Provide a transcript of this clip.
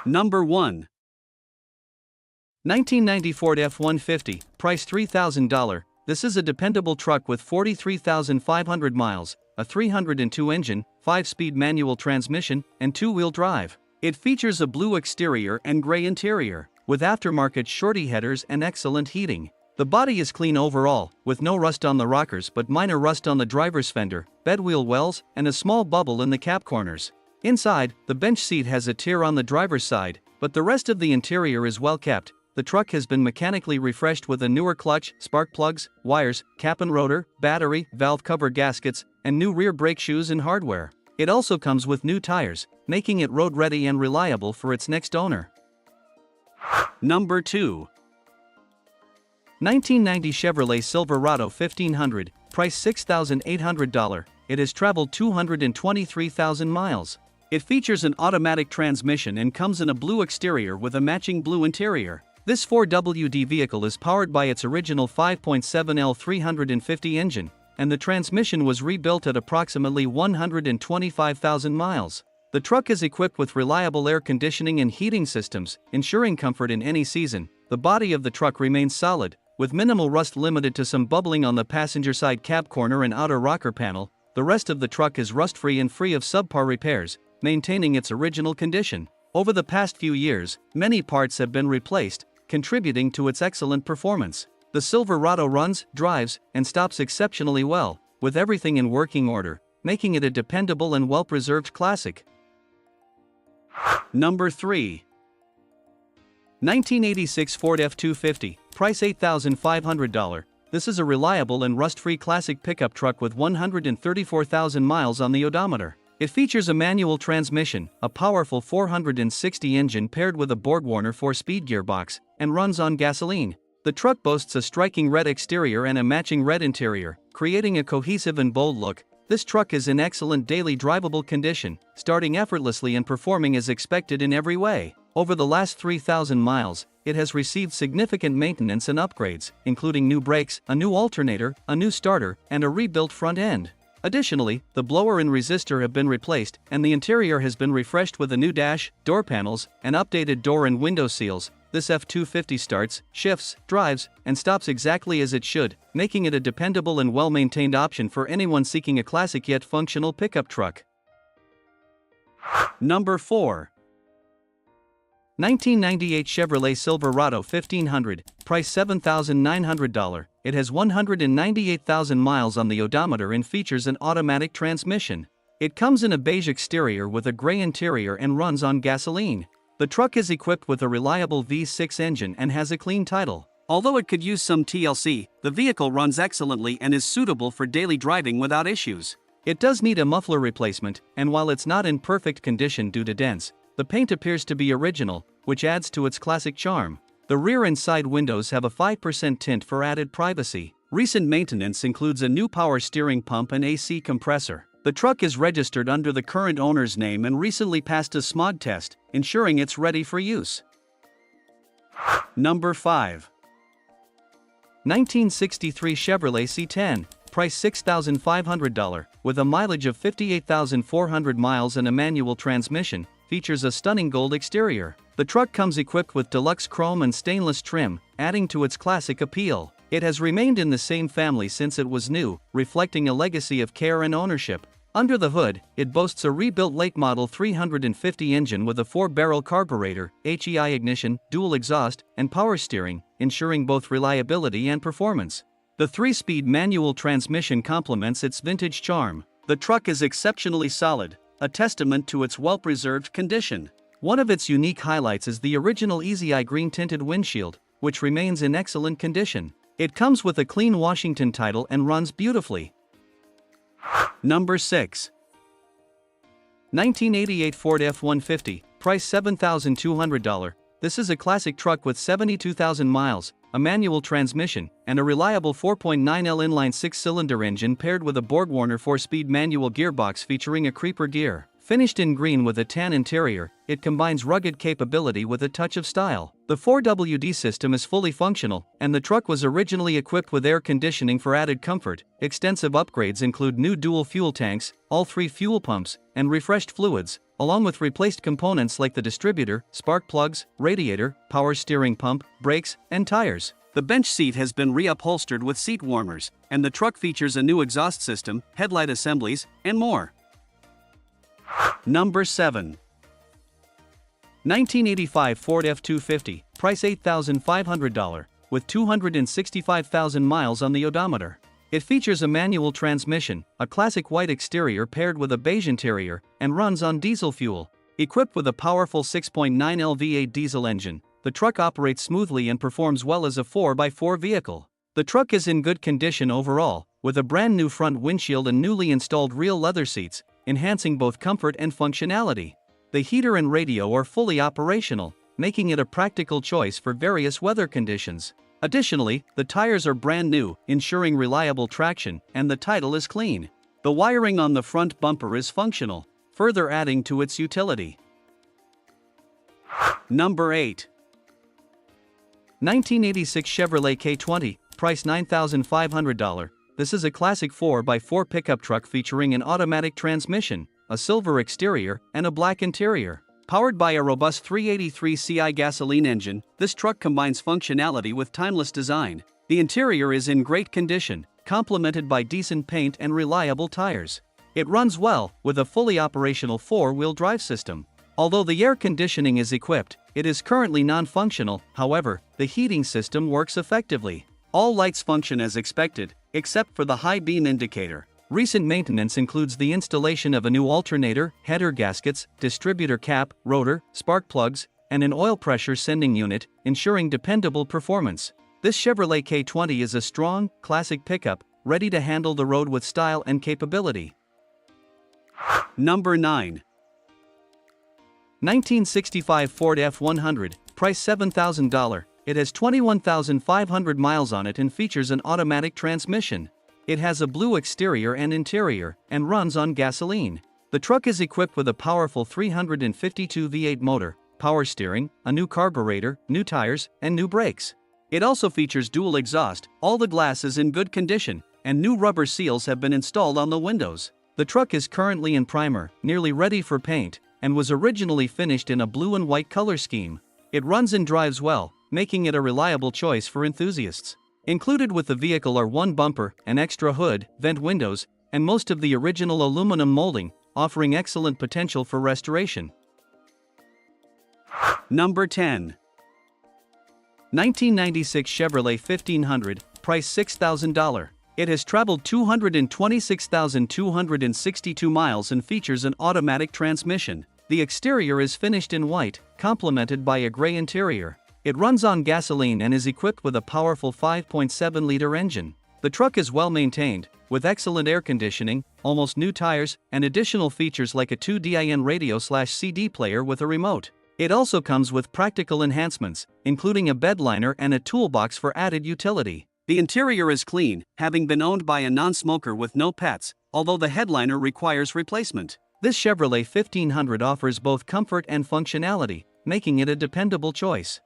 Number 1. 1990 Ford F150, price $3,000. This is a dependable truck with 43,500 miles, a 302 engine, 5-speed manual transmission, and 2-wheel drive. It features a blue exterior and gray interior, with aftermarket shorty headers and excellent heating. The body is clean overall, with no rust on the rockers but minor rust on the driver's fender, bedwheel wells, and a small bubble in the cap corners. Inside, the bench seat has a tear on the driver's side, but the rest of the interior is well kept. The truck has been mechanically refreshed with a newer clutch, spark plugs, wires, cap and rotor, battery, valve cover gaskets, and new rear brake shoes and hardware. It also comes with new tires, making it road-ready and reliable for its next owner. Number 2. 1990 Chevrolet Silverado 1500, price $6,800. It has traveled 223,000 miles. It features an automatic transmission and comes in a blue exterior with a matching blue interior. This 4WD vehicle is powered by its original 5.7L 350 engine, and the transmission was rebuilt at approximately 125,000 miles. The truck is equipped with reliable air conditioning and heating systems, ensuring comfort in any season. The body of the truck remains solid, with minimal rust limited to some bubbling on the passenger side cab corner and outer rocker panel. The rest of the truck is rust-free and free of subpar repairs, maintaining its original condition. Over the past few years, many parts have been replaced, contributing to its excellent performance. The Silverado runs, drives, and stops exceptionally well, with everything in working order, making it a dependable and well-preserved classic. Number 3. 1986 Ford F250, price $8,500. This is a reliable and rust-free classic pickup truck with 134,000 miles on the odometer. It features a manual transmission, a powerful 460 engine paired with a BorgWarner 4-speed gearbox, and runs on gasoline. The truck boasts a striking red exterior and a matching red interior, creating a cohesive and bold look. This truck is in excellent daily drivable condition, starting effortlessly and performing as expected in every way. Over the last 3,000 miles, it has received significant maintenance and upgrades, including new brakes, a new alternator, a new starter, and a rebuilt front end. Additionally, the blower and resistor have been replaced, and the interior has been refreshed with a new dash, door panels, and updated door and window seals. This F250 starts, shifts, drives, and stops exactly as it should, making it a dependable and well-maintained option for anyone seeking a classic yet functional pickup truck. Number 4. 1998 Chevrolet Silverado 1500, price $7,900. It has 198,000 miles on the odometer and features an automatic transmission. It comes in a beige exterior with a gray interior and runs on gasoline. The truck is equipped with a reliable V6 engine and has a clean title. Although it could use some TLC, the vehicle runs excellently and is suitable for daily driving without issues. It does need a muffler replacement, and while it's not in perfect condition due to dents, the paint appears to be original, which adds to its classic charm. The rear and side windows have a 5% tint for added privacy. Recent maintenance includes a new power steering pump and AC compressor. The truck is registered under the current owner's name and recently passed a smog test, ensuring it's ready for use. Number 5. 1963 Chevrolet C10, price $6,500, with a mileage of 58,400 miles and a manual transmission, features a stunning gold exterior. The truck comes equipped with deluxe chrome and stainless trim, adding to its classic appeal. It has remained in the same family since it was new, reflecting a legacy of care and ownership. Under the hood, it boasts a rebuilt late model 350 engine with a 4-barrel carburetor, HEI ignition, dual exhaust, and power steering, ensuring both reliability and performance. The 3-speed manual transmission complements its vintage charm. The truck is exceptionally solid, a testament to its well-preserved condition. One of its unique highlights is the original Easy Eye green-tinted windshield, which remains in excellent condition. It comes with a clean Washington title and runs beautifully. Number 6. 1988 Ford F150, price $7,200. This is a classic truck with 72,000 miles, a manual transmission, and a reliable 4.9L inline 6-cylinder engine paired with a BorgWarner 4-speed manual gearbox featuring a creeper gear. Finished in green with a tan interior, it combines rugged capability with a touch of style. The 4WD system is fully functional, and the truck was originally equipped with air conditioning for added comfort. Extensive upgrades include new dual fuel tanks, all 3 fuel pumps, and refreshed fluids. along with replaced components like the distributor, spark plugs, radiator, power steering pump, brakes, and tires. The bench seat has been reupholstered with seat warmers, and the truck features a new exhaust system, headlight assemblies, and more. Number 7. 1985 Ford F250, price $8,500, with 265,000 miles on the odometer. It features a manual transmission, a classic white exterior paired with a beige interior, and runs on diesel fuel. Equipped with a powerful 6.9L V8 diesel engine, the truck operates smoothly and performs well as a 4x4 vehicle. The truck is in good condition overall, with a brand new front windshield and newly installed real leather seats, enhancing both comfort and functionality. The heater and radio are fully operational, making it a practical choice for various weather conditions. Additionally, the tires are brand new, ensuring reliable traction, and the title is clean. The wiring on the front bumper is functional, further adding to its utility. Number 8. 1986 Chevrolet K20, price $9,500. This is a classic 4x4 pickup truck featuring an automatic transmission, a silver exterior, and a black interior. Powered by a robust 383 Ci gasoline engine, this truck combines functionality with timeless design. The interior is in great condition, complemented by decent paint and reliable tires. It runs well, with a fully operational 4-wheel drive system. Although the air conditioning is equipped, it is currently non-functional. However, the heating system works effectively. All lights function as expected, except for the high beam indicator. Recent maintenance includes the installation of a new alternator, header gaskets, distributor cap, rotor, spark plugs, and an oil pressure sending unit, ensuring dependable performance. This Chevrolet K20 is a strong, classic pickup, ready to handle the road with style and capability. Number 9. 1965 Ford F100, price $7,000. It has 21,500 miles on it and features an automatic transmission. It has a blue exterior and interior, and runs on gasoline. The truck is equipped with a powerful 352 V8 motor, power steering, a new carburetor, new tires, and new brakes. It also features dual exhaust, all the glass is in good condition, and new rubber seals have been installed on the windows. The truck is currently in primer, nearly ready for paint, and was originally finished in a blue and white color scheme. It runs and drives well, making it a reliable choice for enthusiasts. Included with the vehicle are one bumper, an extra hood, vent windows, and most of the original aluminum molding, offering excellent potential for restoration. Number 10. 1996 Chevrolet 1500, price $6,000. It has traveled 226,262 miles and features an automatic transmission. The exterior is finished in white, complemented by a gray interior. It runs on gasoline and is equipped with a powerful 5.7-liter engine. The truck is well maintained, with excellent air conditioning, almost new tires, and additional features like a 2-DIN radio/CD player with a remote. It also comes with practical enhancements, including a bed liner and a toolbox for added utility. The interior is clean, having been owned by a non-smoker with no pets, although the headliner requires replacement. This Chevrolet 1500 offers both comfort and functionality, making it a dependable choice.